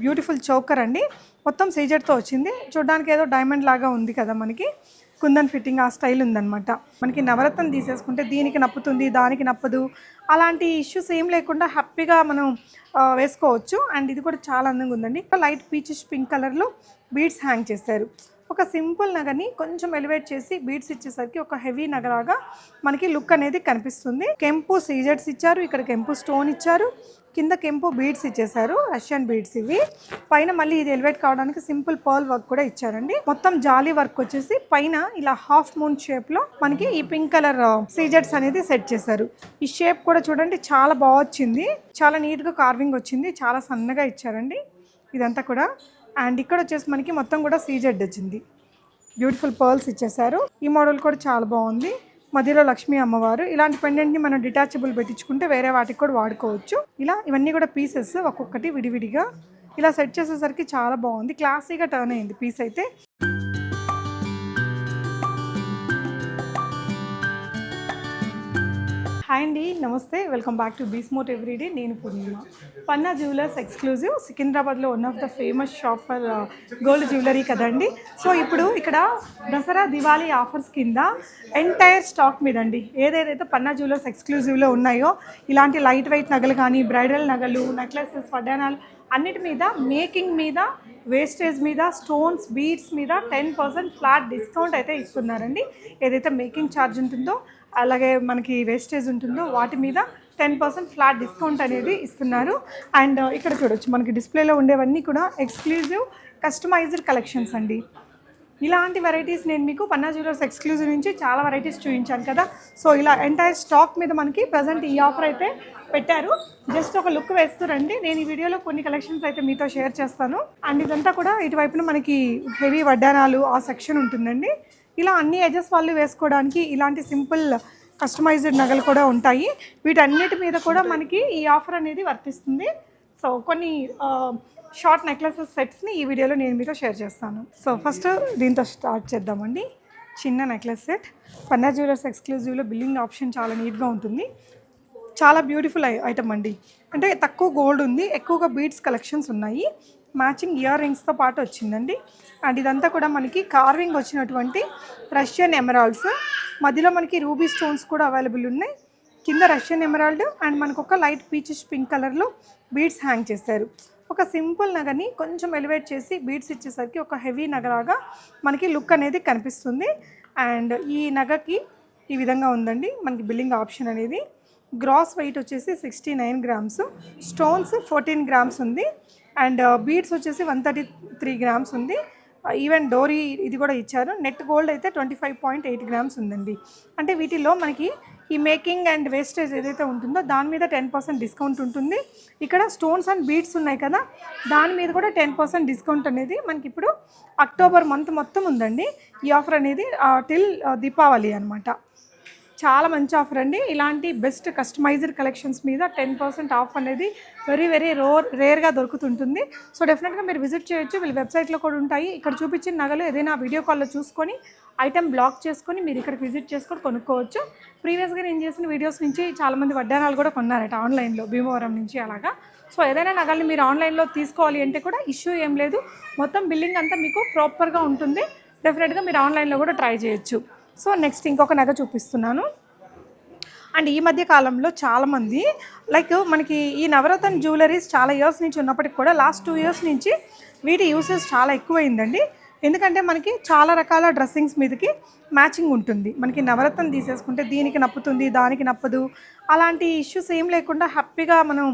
Beautiful choker అండి. మొత్తం సీజెడ్తో వచ్చింది. చూడడానికి ఏదో డైమండ్ లాగా ఉంది కదా, మనకి కుందన్ ఫిట్టింగ్ ఆ స్టైల్ ఉందన్నమాట. మనకి నవరత్నం తీసేసుకుంటే దీనికి నప్పుతుంది, దానికి నప్పదు, అలాంటి ఇష్యూస్ ఏం లేకుండా హ్యాపీగా మనం వేసుకోవచ్చు. అండ్ ఇది కూడా చాలా అందంగా ఉందండి. లైట్ పీచిష్ పింక్ కలర్లో బీడ్స్ హ్యాంగ్ చేశారు. ఒక సింపుల్ నగని కొంచెం ఎలివేట్ చేసి బీడ్స్ ఇచ్చేసరికి ఒక హెవీ నగలాగా మనకి లుక్ అనేది కనిపిస్తుంది. కెంపు సీజెడ్స్ ఇచ్చారు, ఇక్కడ కెంపు స్టోన్ ఇచ్చారు, కింద కెంపు బీడ్స్ ఇచ్చేసారు, రష్యన్ బీడ్స్ ఇవి. పైన మళ్ళీ ఇది ఎలివేట్ కావడానికి సింపుల్ పర్ల్ వర్క్ కూడా ఇచ్చారండి. మొత్తం జాలీ వర్క్ వచ్చేసి పైన ఇలా హాఫ్ మూన్ షేప్ లో మనకి ఈ పింక్ కలర్ సీజెడ్స్ అనేది సెట్ చేశారు. ఈ షేప్ కూడా చూడండి చాలా బాగా వచ్చింది, చాలా నీట్ గా కార్వింగ్ వచ్చింది, చాలా సన్నగా ఇచ్చారండి ఇదంతా కూడా. అండ్ ఇక్కడ వచ్చేసి మనకి మొత్తం కూడా సీజెడ్ వచ్చింది, బ్యూటిఫుల్ పర్ల్స్ ఇచ్చేసారు. ఈ మోడల్ కూడా చాలా బాగుంది, మధ్యలో లక్ష్మీ అమ్మవారు. ఇలాంటి పెండెంట్ని మనం డిటాచబుల్ పెట్టించుకుంటే వేరే వాటికి కూడా వాడుకోవచ్చు. ఇలా ఇవన్నీ కూడా పీసెస్ ఒక్కొక్కటి విడివిడిగా ఇలా సెట్ చేసేసరికి చాలా బాగుంది, క్లాసీగా టర్న్ అయింది పీస్ అయితే. హాయ్ అండి, నమస్తే, welcome back to be smart everyday. నేను పూర్ణిమ. పన్నా జ్యువెలర్స్ ఎక్స్క్లూజివ్ సికింద్రాబాద్లో one of the famous shop for gold jewellery కదండి. సో ఇప్పుడు ఇక్కడ దసరా దివాళీ ఆఫర్స్ కింద ఎంటైర్ స్టాక్ మీద అండి ఏదైతే పన్నా జ్యువెలర్స్ ఎక్స్క్లూజివ్లో ఉన్నాయో ఇలాంటి లైట్ వెయిట్ నగలు కానీ, బ్రైడల్ నగలు, నెక్లెసెస్, వడ్డానాలు అన్నిటి మీద, మేకింగ్ మీద, వేస్టేజ్ మీద, స్టోన్స్, బీడ్స్ మీద 10% ఫ్లాట్ డిస్కౌంట్ అయితే ఇస్తున్నారండి. ఏదైతే మేకింగ్ ఛార్జ్ ఉంటుందో అలాగే మనకి వేస్టేజ్ ఉంటుందో వాటి మీద 10% ఫ్లాట్ డిస్కౌంట్ అనేది ఇస్తున్నారు. అండ్ ఇక్కడ చూడొచ్చు మనకి డిస్ప్లేలో ఉండేవన్నీ కూడా ఎక్స్క్లూజివ్ కస్టమైజ్డ్ కలెక్షన్స్ అండి. ఇలాంటి వెరైటీస్ నేను మీకు పన్నా జ్యువెలర్స్ ఎక్స్క్లూజివ్ నుంచి చాలా వెరైటీస్ చూపించాను కదా. సో ఇలా ఎంటైర్ స్టాక్ మీద మనకి ప్రజెంట్ ఈ ఆఫర్ అయితే పెట్టారు. జస్ట్ ఒక లుక్ వేస్తురండి. నేను ఈ వీడియోలో కొన్ని కలెక్షన్స్ అయితే మీతో షేర్ చేస్తాను. అండ్ ఇదంతా కూడా ఇటువైపున మనకి హెవీ వడ్డానాలు ఆ సెక్షన్ ఉంటుందండి. ఇలా అన్ని ఏజెస్ వాళ్ళు వేసుకోవడానికి ఇలాంటి సింపుల్ కస్టమైజ్డ్ నగలు కూడా ఉంటాయి. వీటన్నిటి మీద కూడా మనకి ఈ ఆఫర్ అనేది వర్తిస్తుంది. సో కొన్ని షార్ట్ నెక్లెసెస్ సెట్స్ని ఈ వీడియోలో నేను మీతో షేర్ చేస్తాను. సో ఫస్ట్ దీంతో స్టార్ట్ చేద్దామండి. చిన్న నెక్లెస్ సెట్, పన్నా జ్యువెలర్స్ ఎక్స్క్లూజివ్లో బిల్లింగ్ ఆప్షన్ చాలా నీట్గా ఉంటుంది. చాలా బ్యూటిఫుల్ ఐటమ్ అండి. అంటే తక్కువ గోల్డ్ ఉంది, ఎక్కువగా బీడ్స్ కలెక్షన్స్ ఉన్నాయి, మ్యాచింగ్ ఇయర్ రింగ్స్తో పాటు వచ్చిందండి. అండ్ ఇదంతా కూడా మనకి కార్వింగ్ వచ్చినటువంటి రష్యన్ ఎమరాల్డ్స్, మధ్యలో మనకి రూబీ స్టోన్స్ కూడా అవైలబుల్ ఉన్నాయి. కింద రష్యన్ ఎమరాల్డ్ అండ్ మనకు ఒక లైట్ పీచిష్ పింక్ కలర్లో బీడ్స్ హ్యాంగ్ చేశారు. ఒక సింపుల్ నగని కొంచెం ఎలివేట్ చేసి బీడ్స్ ఇచ్చేసరికి ఒక హెవీ నగలాగా మనకి లుక్ అనేది కనిపిస్తుంది. అండ్ ఈ నగకి ఈ విధంగా ఉందండి మనకి బిల్లింగ్ ఆప్షన్ అనేది. గ్రాస్ వెయిట్ వచ్చేసి 69 గ్రామ్స్, స్టోన్స్ 14 గ్రామ్స్ ఉంది. అండ్ బీడ్స్ వచ్చేసి 133 గ్రామ్స్ ఉంది. ఈవెన్ డోరీ ఇది కూడా ఇచ్చారు. నెట్ గోల్డ్ అయితే 25.8 గ్రామ్స్ ఉందండి. అంటే వీటిలో మనకి ఈ మేకింగ్ అండ్ వేస్టేజ్ ఏదైతే ఉంటుందో దాని మీద 10% డిస్కౌంట్ ఉంటుంది. ఇక్కడ స్టోన్స్ అండ్ బీడ్స్ ఉన్నాయి కదా, దాని మీద కూడా 10% డిస్కౌంట్ అనేది మనకి ఇప్పుడు అక్టోబర్ మంత్ మొత్తం ఉందండి ఈ ఆఫర్ అనేది, టిల్ దీపావళి అనమాట. చాలా మంచి ఆఫర్ అండి. ఇలాంటి బెస్ట్ కస్టమైజ్డ్ కలెక్షన్స్ మీద 10% ఆఫ్ అనేది వెరీ వెరీ రేర్గా దొరుకుతుంటుంది. సో డెఫినెట్గా మీరు విజిట్ చేయొచ్చు, వీళ్ళ వెబ్సైట్లో కూడా ఉంటాయి. ఇక్కడ చూపించిన నగలు ఏదైనా వీడియో కాల్లో చూసుకొని ఐటెం బ్లాక్ చేసుకొని మీరు ఇక్కడికి విజిట్ చేసుకొని కొనుక్కోవచ్చు. ప్రీవియస్గా నేను చేసిన వీడియోస్ నుంచి చాలామంది వడ్డానాలు కూడా కొన్నారట ఆన్లైన్లో, భీమవరం నుంచి అలాగా. సో ఏదైనా నగల్ని మీరు ఆన్లైన్లో తీసుకోవాలి అంటే కూడా ఇష్యూ ఏం లేదు, మొత్తం బిల్లింగ్ అంతా మీకు ప్రాపర్గా ఉంటుంది. డెఫినెట్గా మీరు ఆన్లైన్లో కూడా ట్రై చేయొచ్చు. సో నెక్స్ట్ ఇంకొక నగ చూపిస్తున్నాను. అండ్ ఈ మధ్య కాలంలో చాలామంది లైక్ మనకి ఈ నవరత్న జ్యువెలరీస్ చాలా ఇయర్స్ నుంచి ఉన్నప్పటికి కూడా లాస్ట్ 2 ఇయర్స్ నుంచి వీటి యూసేజ్ చాలా ఎక్కువైందండి. ఎందుకంటే మనకి చాలా రకాల డ్రెస్సింగ్స్ మీదకి మ్యాచింగ్ ఉంటుంది. మనకి నవరత్నం తీసేసుకుంటే దీనికి నప్పుతుంది, దానికి నప్పదు, అలాంటి ఇష్యూస్ ఏం లేకుండా హ్యాపీగా మనం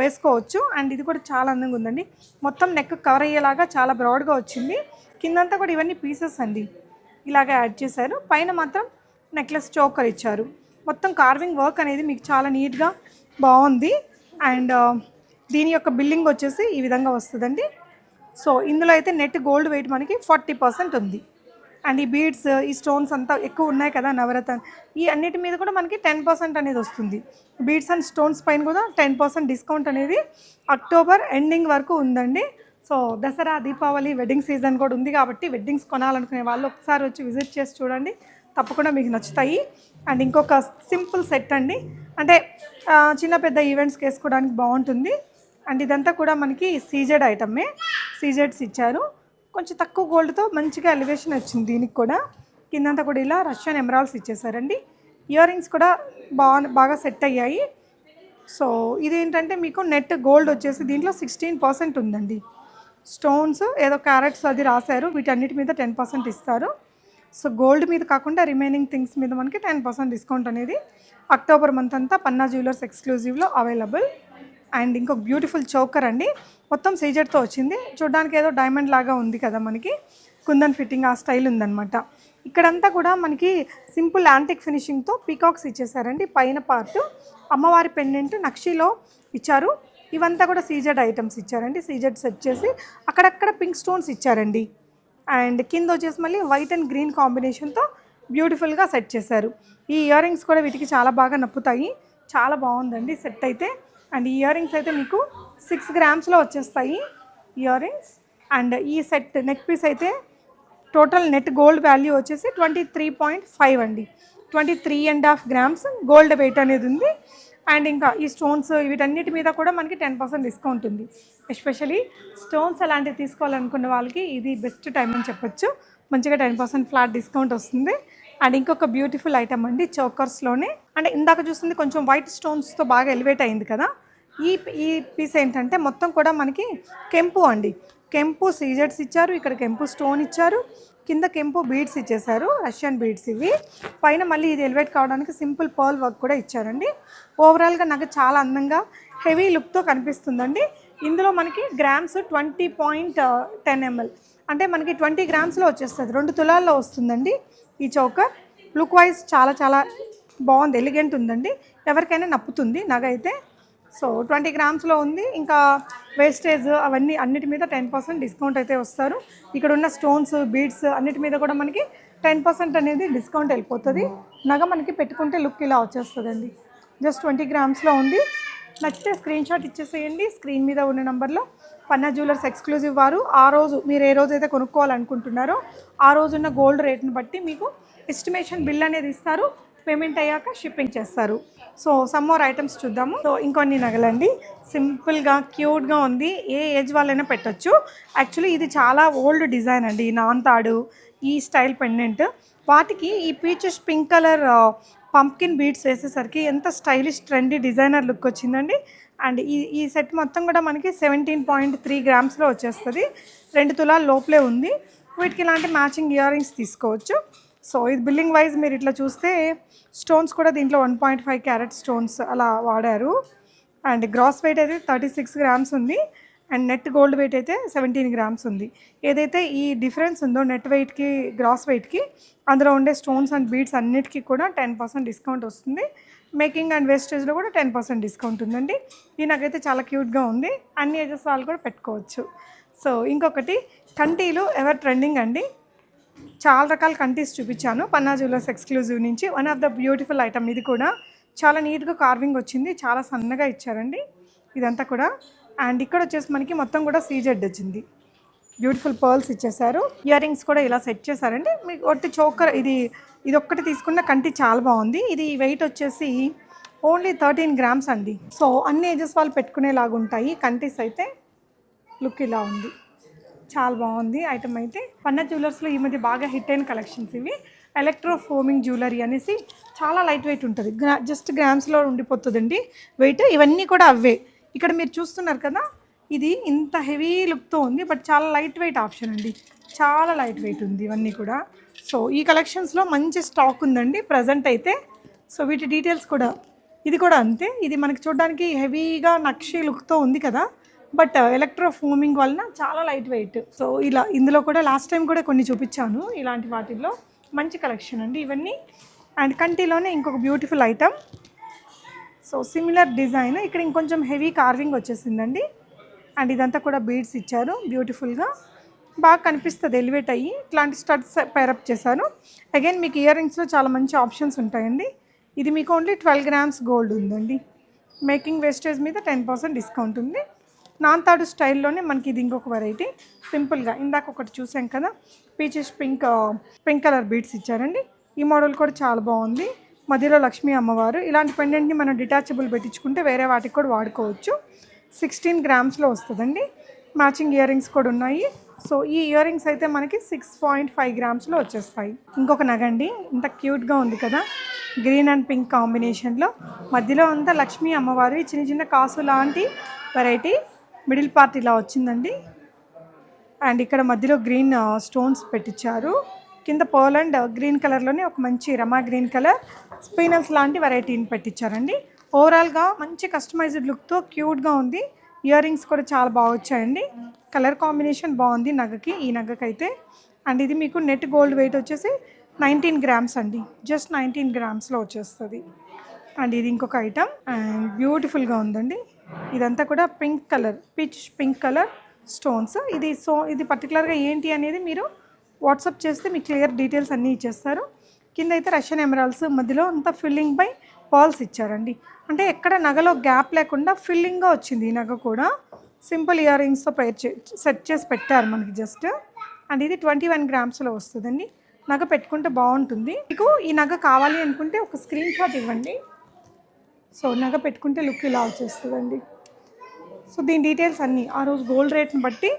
వేసుకోవచ్చు. అండ్ ఇది కూడా చాలా అందంగా ఉందండి. మొత్తం నెక్ కవర్ అయ్యేలాగా చాలా బ్రాడ్గా వచ్చింది. కిందంతా కూడా ఇవన్నీ పీసెస్ అండి ఇలాగే యాడ్ చేశారు. పైన మాత్రం నెక్లెస్ చోకర్ ఇచ్చారు. మొత్తం కార్వింగ్ వర్క్ అనేది మీకు చాలా నీట్గా బాగుంది. అండ్ దీని యొక్క బిల్లింగ్ వచ్చేసి ఈ విధంగా వస్తుందండి. సో ఇందులో అయితే నెట్ గోల్డ్ వెయిట్ మనకి 40% ఉంది. అండ్ ఈ బీడ్స్, ఈ స్టోన్స్ అంతా ఎక్కువ ఉన్నాయి కదా నవరత్న, ఈ అన్నిటి మీద కూడా మనకి 10% అనేది వస్తుంది. బీడ్స్ అండ్ స్టోన్స్ పైన కూడా 10% డిస్కౌంట్ అనేది అక్టోబర్ ఎండింగ్ వరకు ఉందండి. So Dasara, Deepavali, wedding season కూడా ఉంది కాబట్టి వెడ్డింగ్స్ కొనాలనుకునే వాళ్ళు ఒకసారి వచ్చి విజిట్ చేసి చూడండి, తప్పకుండా మీకు నచ్చుతాయి. అండ్ ఇంకొక సింపుల్ సెట్ అండి, అంటే చిన్న పెద్ద ఈవెంట్స్కి వేసుకోవడానికి బాగుంటుంది. అండ్ ఇదంతా కూడా మనకి సీజెడ్ ఐటమే, సీజెడ్స్ ఇచ్చారు. కొంచెం తక్కువ గోల్డ్తో మంచిగా ఎలివేషన్ వచ్చింది దీనికి కూడా. కిందంతా కూడా ఇలా రష్యన్ ఎమరాల్డ్స్ ఇచ్చేసారండి. ఇయర్ రింగ్స్ కూడా బాగా సెట్ అయ్యాయి. సో ఇదేంటంటే మీకు నెట్ గోల్డ్ వచ్చేసి దీంట్లో 16% ఉందండి. స్టోన్స్ ఏదో క్యారెట్స్ అది రాశారు, వీటన్నిటి మీద 10% ఇస్తారు. సో గోల్డ్ మీద కాకుండా రిమైనింగ్ థింగ్స్ మీద మనకి 10% డిస్కౌంట్ అనేది అక్టోబర్ మంత్ అంతా పన్నా జ్యువెలర్స్ ఎక్స్క్లూజివ్లో అవైలబుల్. అండ్ ఇంకొక బ్యూటిఫుల్ చోకర్ అండి, మొత్తం సీజెడ్తో వచ్చింది. చూడడానికి ఏదో డైమండ్ లాగా ఉంది కదా, మనకి కుందన్ ఫిట్టింగ్ ఆ స్టైల్ ఉందన్నమాట. ఇక్కడంతా కూడా మనకి సింపుల్ యాంటిక్ ఫినిషింగ్తో పీకాక్స్ ఇచ్చేసారండి. పైన పార్ట్ అమ్మవారి పెండెంట్ నక్షిలో ఇచ్చారు. ఇవంతా కూడా సీజెడ్ ఐటమ్స్ ఇచ్చారండి. సీజెడ్ సెట్ చేసి అక్కడక్కడ పింక్ స్టోన్స్ ఇచ్చారండి. అండ్ కింద వచ్చేసి మళ్ళీ వైట్ అండ్ గ్రీన్ కాంబినేషన్తో బ్యూటిఫుల్గా సెట్ చేశారు. ఈ ఇయర్ రింగ్స్ కూడా వీటికి చాలా బాగా నప్పుతాయి. చాలా బాగుందండి సెట్ అయితే. అండ్ ఈ ఇయర్ రింగ్స్ అయితే మీకు 6 గ్రామ్స్లో వచ్చేస్తాయి ఇయర్ రింగ్స్. అండ్ ఈ సెట్ నెక్ పీస్ అయితే టోటల్ నెట్ గోల్డ్ వాల్యూ వచ్చేసి 23.5 అండి. 23.5 గ్రామ్స్ గోల్డ్ వెయిట్ అనేది ఉంది. అండ్ ఇంకా ఈ స్టోన్స్ వీటన్నిటి మీద కూడా మనకి 10% డిస్కౌంట్ ఉంది. ఎస్పెషలీ స్టోన్స్ అలాంటివి తీసుకోవాలనుకున్న వాళ్ళకి ఇది బెస్ట్ టైం అని చెప్పొచ్చు. మంచిగా 10% ఫ్లాట్ డిస్కౌంట్ వస్తుంది. అండ్ ఇంకొక బ్యూటిఫుల్ ఐటమ్ అండి చోకర్స్లోనే. అంటే ఇందాక చూస్తుంది కొంచెం వైట్ స్టోన్స్తో బాగా ఎలివేట్ అయింది కదా, ఈ పీస్ ఏంటంటే మొత్తం కూడా మనకి కెంపు అండి. కెంపు సీజెడ్స్ ఇచ్చారు, ఇక్కడ కెంపు స్టోన్ ఇచ్చారు, కింద కెంపు బీడ్స్ ఇచ్చేసారు, రష్యన్ బీడ్స్ ఇవి. పైన మళ్ళీ ఇది ఎలివేట్ కావడానికి సింపుల్ పర్ల్ వర్క్ కూడా ఇచ్చారండి. ఓవరాల్గా నాకు చాలా అందంగా హెవీ లుక్తో కనిపిస్తుందండి. ఇందులో మనకి గ్రామ్స్ 20.10 ml, అంటే మనకి 20 గ్రామ్స్లో వచ్చేస్తుంది. 2 తులాల్లో వస్తుందండి ఈ చౌకర్. లుక్ వైజ్ చాలా చాలా బాగుంది, ఎలిగెంట్ ఉందండి. ఎవరికైనా నప్పుతుంది నగ అయితే. సో 20 గ్రామ్స్లో ఉంది. ఇంకా వేస్టేజ్ అవన్నీ అన్నిటి మీద 10% డిస్కౌంట్ అయితే వస్తారు. ఇక్కడ ఉన్న స్టోన్స్ బీడ్స్ అన్నిటి మీద కూడా మనకి 10% అనేది డిస్కౌంట్ వెళ్ళిపోతుంది. నగ మనకి పెట్టుకుంటే లుక్ ఇలా వచ్చేస్తుందండి. జస్ట్ 20 గ్రామ్స్లో ఉంది. నచ్చితే స్క్రీన్ షాట్ ఇచ్చేసేయండి. స్క్రీన్ మీద ఉన్న నెంబర్లో పన్నా జ్యువెలర్స్ ఎక్స్క్లూజివ్ వారు ఆ రోజు మీరు ఏ రోజు అయితే కొనుక్కోవాలనుకుంటున్నారో ఆ రోజున్న గోల్డ్ రేట్ని బట్టి మీకు ఎస్టిమేషన్ బిల్ అనేది ఇస్తారు. పేమెంట్ అయ్యాక షిప్పింగ్ చేస్తారు. సో సమ్ మోర్ ఐటమ్స్ చూద్దాము. సో ఇంకొన్ని నగలండి, సింపుల్గా క్యూట్గా ఉంది, ఏ ఏజ్ వాళ్ళైనా పెట్టచ్చు. యాక్చువల్లీ ఇది చాలా ఓల్డ్ డిజైన్ అండి, నాన్ తాడు ఈ స్టైల్ పెండెంట్. వాటికి ఈ peaches pink colour pumpkin beads వేసేసరికి ఎంత స్టైలిష్ ట్రెండీ డిజైనర్ లుక్ వచ్చిందండి. అండ్ ఈ సెట్ మొత్తం కూడా మనకి 17.3 గ్రామ్స్లో వచ్చేస్తుంది. 2 తులాల లోపలే ఉంది. వీటికి ఇలాంటి మ్యాచింగ్ ఇయర్ రింగ్స్ తీసుకోవచ్చు. సో ఇది బిల్లింగ్ వైజ్ మీరు ఇట్లా చూస్తే స్టోన్స్ కూడా దీంట్లో 1.5 క్యారెట్ స్టోన్స్ అలా వాడారు. అండ్ గ్రాస్ వెయిట్ అయితే 36 గ్రామ్స్ ఉంది. అండ్ నెట్ గోల్డ్ వెయిట్ అయితే 17 గ్రామ్స్ ఉంది. ఏదైతే ఈ డిఫరెన్స్ ఉందో నెట్ వెయిట్కి గ్రాస్ వెయిట్కి, అందులో ఉండే స్టోన్స్ అండ్ బీడ్స్ అన్నిటికీ కూడా 10% డిస్కౌంట్ వస్తుంది. మేకింగ్ అండ్ వేస్టేజ్లో కూడా 10% డిస్కౌంట్ ఉందండి. ఈ నాకైతే చాలా క్యూట్గా ఉంది, అన్ని ఏజెస్ వాళ్ళు కూడా పెట్టుకోవచ్చు. సో ఇంకొకటి కంటీలు ఎవర్ ట్రెండింగ్ అండి. చాలా రకాల కంటీస్ చూపించాను పన్నా జ్యువెలర్స్ ఎక్స్క్లూజివ్ నుంచి. One of the beautiful item ఇది కూడా. చాలా నీట్గా కార్వింగ్ వచ్చింది, చాలా సన్నగా ఇచ్చారండి ఇదంతా కూడా. అండ్ ఇక్కడ వచ్చేసి మనకి మొత్తం కూడా సీజెడ్ వచ్చింది, బ్యూటిఫుల్ పర్ల్స్ ఇచ్చేసారు. ఇయర్ రింగ్స్ కూడా ఇలా సెట్ చేశారండి. మీకు ఒకటి చోకర్ ఇది ఒక్కటి తీసుకున్న కంటి చాలా బాగుంది. ఇది వెయిట్ వచ్చేసి ఓన్లీ 13 గ్రామ్స్ అండి. సో అన్ని ఏజెస్ వాళ్ళు పెట్టుకునేలాగా ఉంటాయి కంటీస్ అయితే. లుక్ ఇలా ఉంది, చాలా బాగుంది ఐటమ్ అయితే. పన్నా జ్యువెలర్స్లో ఈ మధ్య బాగా హిట్ అయిన కలెక్షన్స్ ఇవి. ఎలక్ట్రో ఫోమింగ్ జ్యువెలరీ అనేసి చాలా లైట్ వెయిట్ ఉంటుంది, జస్ట్ గ్రామ్స్లో ఉండిపోతుందండి వెయిట్. ఇవన్నీ కూడా అవే. ఇక్కడ మీరు చూస్తున్నారు కదా, ఇది ఇంత హెవీ లుక్తో ఉంది, బట్ చాలా లైట్ వెయిట్ ఆప్షన్ అండి, చాలా లైట్ వెయిట్ ఉంది ఇవన్నీ కూడా. సో ఈ కలెక్షన్స్లో మంచి స్టాక్ ఉందండి ప్రజెంట్ అయితే. సో వీటి డీటెయిల్స్ కూడా, ఇది కూడా అంతే. ఇది మనకి చూడడానికి హెవీగా నక్షి లుక్తో ఉంది కదా, బట్ ఎలక్ట్రో ఫోమింగ్ వలన చాలా లైట్ వెయిట్. సో ఇలా ఇందులో కూడా లాస్ట్ టైం కూడా కొన్ని చూపించాను, ఇలాంటి వాటిల్లో మంచి కలెక్షన్ అండి ఇవన్నీ. అండ్ కంటిలోనే ఇంకొక beautiful item. So similar design, ఇక్కడ ఇంకొంచెం హెవీ కార్వింగ్ వచ్చేసిందండి. అండ్ ఇదంతా కూడా బీడ్స్ ఇచ్చారు, బ్యూటిఫుల్గా బాగా కనిపిస్తుంది ఎలివేట్ అయ్యి. ఇట్లాంటి స్టడ్స్ పేరప్ చేశారు. అగైన్ మీకు ఇయర్ రింగ్స్లో చాలా మంచి ఆప్షన్స్ ఉంటాయండి. ఇది మీకు ఓన్లీ 12 గ్రామ్స్ గోల్డ్ ఉందండి. మేకింగ్ వేస్టేజ్ మీద 10% డిస్కౌంట్ ఉంది. నాన్ తాడు స్టైల్లోనే మనకి ఇది ఇంకొక వెరైటీ. సింపుల్గా ఇందాక ఒకటి చూసాం కదా, పీచెస్ పింక్ కలర్ బీడ్స్ ఇచ్చారండి. ఈ మోడల్ కూడా చాలా బాగుంది. మధ్యలో లక్ష్మీ అమ్మవారు. ఇలాంటి పెండెంట్ని మనం డిటాచబుల్ పెట్టించుకుంటే వేరే వాటికి కూడా వాడుకోవచ్చు. 16 గ్రామ్స్లో వస్తుందండి. మ్యాచింగ్ ఇయర్ రింగ్స్ కూడా ఉన్నాయి. సో ఈ ఇయర్ రింగ్స్ అయితే మనకి 6.5 గ్రామ్స్లో వచ్చేస్తాయి. ఇంకొక నగ అండి, ఇంత క్యూట్గా ఉంది కదా, గ్రీన్ అండ్ పింక్ కాంబినేషన్లో. మధ్యలో అంతా లక్ష్మీ అమ్మవారి చిన్న చిన్న కాసు లాంటి వెరైటీ, మిడిల్ పార్ట్ ఇలా వచ్చిందండి. అండ్ ఇక్కడ మధ్యలో గ్రీన్ స్టోన్స్ పెట్టించారు. కింద పర్ల్ అండ్ గ్రీన్ కలర్లోనే ఒక మంచి రమా గ్రీన్ కలర్ స్పినల్స్ లాంటి వెరైటీని పెట్టించారండి. ఓవరాల్గా మంచి కస్టమైజ్డ్ లుక్తో క్యూట్గా ఉంది. ఇయర్ రింగ్స్ కూడా చాలా బాగా వచ్చాయండి. కలర్ కాంబినేషన్ బాగుంది నగకి, ఈ నగకైతే. అండ్ ఇది మీకు నెట్ గోల్డ్ వెయిట్ వచ్చేసి 19 గ్రామ్స్ అండి, జస్ట్ 19 గ్రామ్స్లో వచ్చేస్తుంది. అండ్ ఇది ఇంకొక ఐటమ్ అండ్ బ్యూటిఫుల్గా ఉందండి. ఇదంతా కూడా pink colour, peach pink colour stones. ఇది పర్టికులర్గా ఏంటి అనేది మీరు వాట్సాప్ చేస్తే మీకు క్లియర్ డీటెయిల్స్ అన్నీ ఇచ్చేస్తారు. కింద అయితే రష్యన్ ఎమరాల్డ్స్, మధ్యలో అంతా ఫిల్లింగ్ బై పర్ల్స్ ఇచ్చారండి. అంటే ఎక్కడ నగలో గ్యాప్ లేకుండా ఫిల్లింగ్గా వచ్చింది ఈ నగ కూడా. సింపుల్ ఇయర్ రింగ్స్తో సెట్ చేసి పెట్టారు మనకి జస్ట్. అండ్ ఇది 21 గ్రామ్స్లో వస్తుందండి. నగ పెట్టుకుంటే బాగుంటుంది. మీకు ఈ నగ కావాలి అనుకుంటే ఒక స్క్రీన్ షాట్ ఇవ్వండి. సో నగ పెట్టుకుంటే లుక్ ఇలా వచ్చేస్తుందండి. సో దీని డీటెయిల్స్ అన్నీ ఆ రోజు గోల్డ్ రేట్ని బట్టి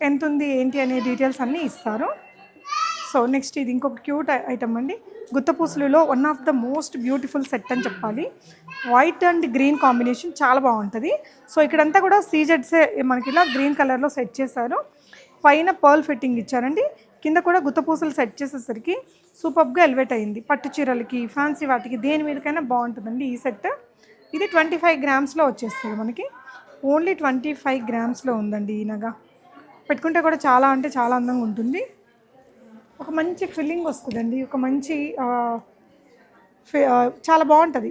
ఎంత ఉంది ఏంటి అనే డీటెయిల్స్ అన్నీ ఇస్తారు. సో నెక్స్ట్ ఇది ఇంకొక క్యూట్ ఐటమ్ అండి. గుత్తపూసలులో one of the most beautiful set అని చెప్పాలి. వైట్ అండ్ గ్రీన్ కాంబినేషన్ చాలా బాగుంటుంది. సో ఇక్కడంతా కూడా సీజెడ్సే మనకి ఇలా గ్రీన్ కలర్లో సెట్ చేశారు. పైన పర్ల్ ఫిట్టింగ్ ఇచ్చారండి. కింద కూడా గుత్తపూసలు సెట్ చేసేసరికి సూపర్గా ఎలివేట్ అయింది. పట్టు చీరలకి, ఫ్యాన్సీ వాటికి, దేని మీదకైనా బాగుంటుందండి ఈ సెట్. ఇది 25 గ్రామ్స్లో వచ్చేస్తుంది మనకి. ఓన్లీ 25 గ్రామ్స్లో ఉందండి ఈ నగ. పెట్టుకుంటే కూడా చాలా అంటే చాలా అందంగా ఉంటుంది. ఒక మంచి ఫిల్లింగ్ వస్తుందండి, ఒక మంచి చాలా బాగుంటుంది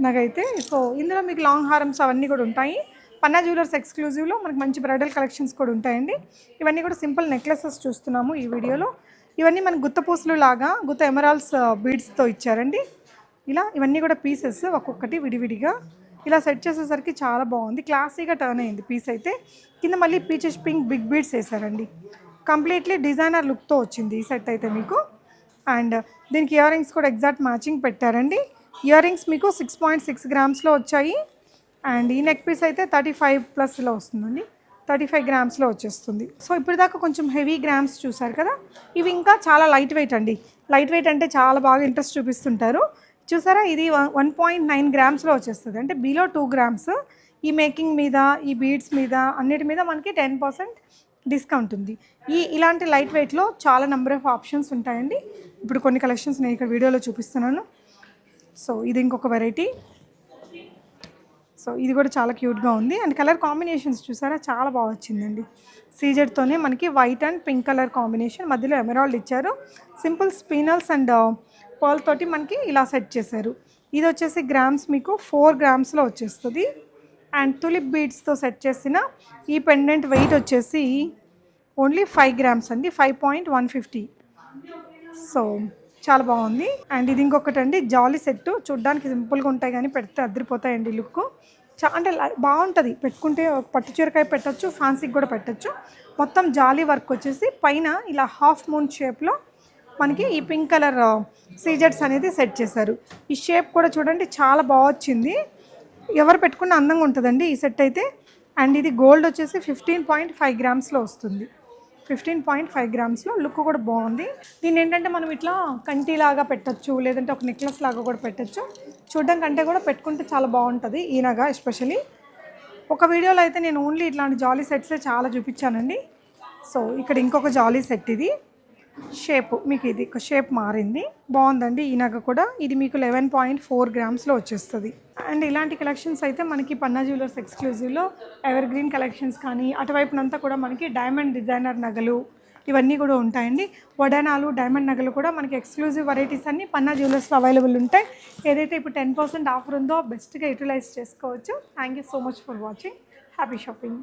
నగ అయితే. సో ఇందులో మీకు లాంగ్ హారమ్స్ అవన్నీ కూడా ఉంటాయి. పన్నా జ్యువెలర్స్ ఎక్స్క్లూజివ్లో మనకి మంచి బ్రైడల్ కలెక్షన్స్ కూడా ఉంటాయండి. ఇవన్నీ కూడా సింపుల్ నెక్లెసెస్ చూస్తున్నాము ఈ వీడియోలో. ఇవన్నీ మనకు గుత్తపూసలు లాగా గుత్త ఎమరాల్డ్స్ బీడ్స్తో ఇచ్చారండి. ఇలా ఇవన్నీ కూడా పీసెస్ ఒక్కొక్కటి విడివిడిగా ఇలా సెట్ చేసేసరికి చాలా బాగుంది. క్లాసీగా టర్న్ అయింది పీస్ అయితే. కింద మళ్ళీ పీచెస్ పింక్ బిగ్ బీడ్స్ వేసారండి. కంప్లీట్లీ డిజైనర్ లుక్తో వచ్చింది ఈ సెట్ అయితే మీకు. అండ్ దీనికి ఇయర్ రింగ్స్ కూడా ఎగ్జాక్ట్ మ్యాచింగ్ పెట్టారండి. ఇయర్ రింగ్స్ మీకు 6.6 గ్రామ్స్లో వచ్చాయి. అండ్ ఈ నెక్ పీస్ అయితే 35+ వస్తుందండి, 35 గ్రామ్స్లో వచ్చేస్తుంది. సో ఇప్పుడు దాకా కొంచెం హెవీ గ్రామ్స్ చూసారు కదా, ఇవి ఇంకా చాలా లైట్ వెయిట్ అండి. లైట్ వెయిట్ అంటే చాలా బాగా ఇంట్రెస్ట్ చూపిస్తుంటారు. చూసారా, ఇది 1.9 గ్రామ్స్లో వచ్చేస్తుంది, అంటే బిలో 2 గ్రామ్స్. ఈ మేకింగ్ మీద, ఈ బీడ్స్ మీద, అన్నిటి మీద మనకి 10% డిస్కౌంట్ ఉంది. ఇలాంటి లైట్ వెయిట్లో చాలా నెంబర్ ఆఫ్ ఆప్షన్స్ ఉంటాయండి. ఇప్పుడు కొన్ని కలెక్షన్స్ నేను ఇక్కడ వీడియోలో చూపిస్తున్నాను. సో ఇది ఇంకొక వెరైటీ. సో ఇది కూడా చాలా క్యూట్గా ఉంది. అండ్ కలర్ కాంబినేషన్స్ చూసారా, చాలా బాగా వచ్చిందండి. సీజెడ్తోనే మనకి white and pink colour combination, మధ్యలో ఎమరాల్డ్ ఇచ్చారు. సింపుల్ స్పినల్స్ అండ్ పర్ల్ తోటి మనకి ఇలా సెట్ చేశారు. ఇది వచ్చేసి గ్రామ్స్ మీకు 4 గ్రామ్స్లో వచ్చేస్తుంది. అండ్ తులిప్ బీడ్స్తో సెట్ చేసిన ఈ పెండెంట్ వెయిట్ వచ్చేసి ఓన్లీ 5 గ్రామ్స్ అండి, 5.150. సో చాలా బాగుంది. అండ్ ఇది ఇంకొకటి అండి, జాలీ సెట్. చూడ్డానికి సింపుల్గా ఉంటాయి కానీ పెడితే అద్దరిపోతాయండి లుక్. అంటే బాగుంటుంది పెట్టుకుంటే. పట్టు చీరకాయ పెట్టచ్చు, ఫ్యాన్సీకి కూడా పెట్టచ్చు. మొత్తం జాలీ వర్క్ వచ్చేసి పైన ఇలా హాఫ్ మూన్ షేప్లో మనకి ఈ పింక్ కలర్ సీజెడ్స్ అనేది సెట్ చేశారు. ఈ షేప్ కూడా చూడండి చాలా బాగా వచ్చింది. ఎవరు పెట్టుకున్న అందంగా ఉంటుందండి ఈ సెట్ అయితే. అండ్ ఇది గోల్డ్ వచ్చేసి 15.5 గ్రామ్స్లో వస్తుంది. 15.5 గ్రామ్స్లో లుక్ కూడా బాగుంది. దీన్ని ఏంటంటే మనం ఇట్లా కంటిలాగా పెట్టచ్చు, లేదంటే ఒక నెక్లెస్ లాగా కూడా పెట్టచ్చు. చూడడం కంటే కూడా పెట్టుకుంటే చాలా బాగుంటుంది ఈ నగ ఎస్పెషలీ. ఒక వీడియోలో అయితే నేను ఓన్లీ ఇట్లాంటి జాలీ సెట్సే చాలా చూపించానండి. సో ఇక్కడ ఇంకొక జాలీ సెట్, ఇది షేప్ మీకు ఇది ఒక షేప్ మారింది, బాగుందండి ఈ నగ కూడా. ఇది మీకు 11.4 గ్రామ్స్లో వచ్చేస్తుంది. అండ్ ఇలాంటి కలెక్షన్స్ అయితే మనకి పన్నా జ్యువెలర్స్ ఎక్స్క్లూజివ్లో ఎవర్ గ్రీన్ కలెక్షన్స్ కానీ, అటువైపునంతా కూడా మనకి డైమండ్ డిజైనర్ నగలు ఇవన్నీ కూడా ఉంటాయండి. వడానాలు, డైమండ్ నగలు కూడా మనకి ఎక్స్క్లూజివ్ వెరైటీస్ అన్నీ పన్నా జ్యువెలర్స్లో అవైలబుల్ ఉంటాయి. ఏదైతే ఇప్పుడు 10% ఆఫర్ ఉందో బెస్ట్గా యూటిలైజ్ చేసుకోవచ్చు. Thank you so much for watching. Happy shopping.